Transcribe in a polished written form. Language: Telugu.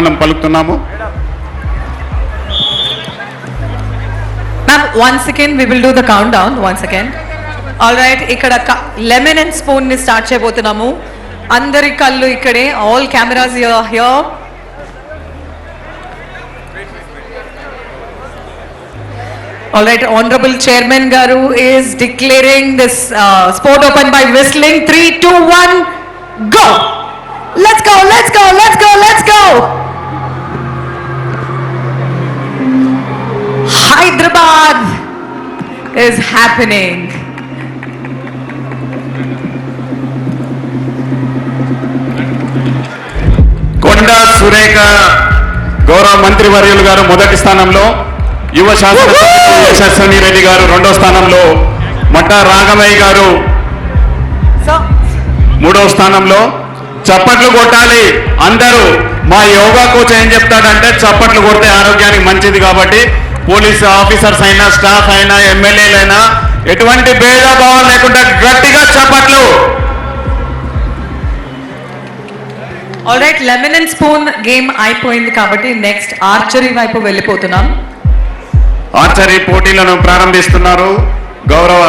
అభివందనం పలుకుతున్నాము. Ma'am, once again we will do the countdown once again. All right, ఇక్కడ లెమన్ అండ్ స్పూన్ ని స్టార్ట్ చేయబోతున్నాము. అందరి కళ్ళు ఇక్కడే, all cameras here. All right, honorable chairman garu is declaring this sport open by whistling 3 2 1 go. Let's go, let's go, let's go, let's go. Hyderabad is happening. Konda Surekha గౌరవ మంత్రి వర్యులు గారు మొదటి స్థానంలో, యువ శాసనసభ్యులు యశస్విని రెడ్డి గారు రెండో స్థానంలో, మట్టా రాఘవయ్య గారు మూడో స్థానంలో. చప్పట్లు కొట్టాలి అందరూ. మా యోగా కోచ్ ఏం చెప్తాడంటే చప్పట్లు కొడితే ఆరోగ్యానికి మంచిది కాబట్టి పోలీస్ ఆఫీసర్స్ అయినా, స్టాఫ్ అయినా, ఎమ్మెల్యేలైనా ఎటువంటి భేదభావం లేకుండా గట్టిగా చప్పట్లు. All right, lemon and spoon game అయిపోయింది కాబట్టి నెక్స్ట్ ఆర్చరీ వైపు వెళ్ళిపోతున్నాం. ఆర్చరీ పోటీలను ప్రారంభిస్తున్నారు గౌరవ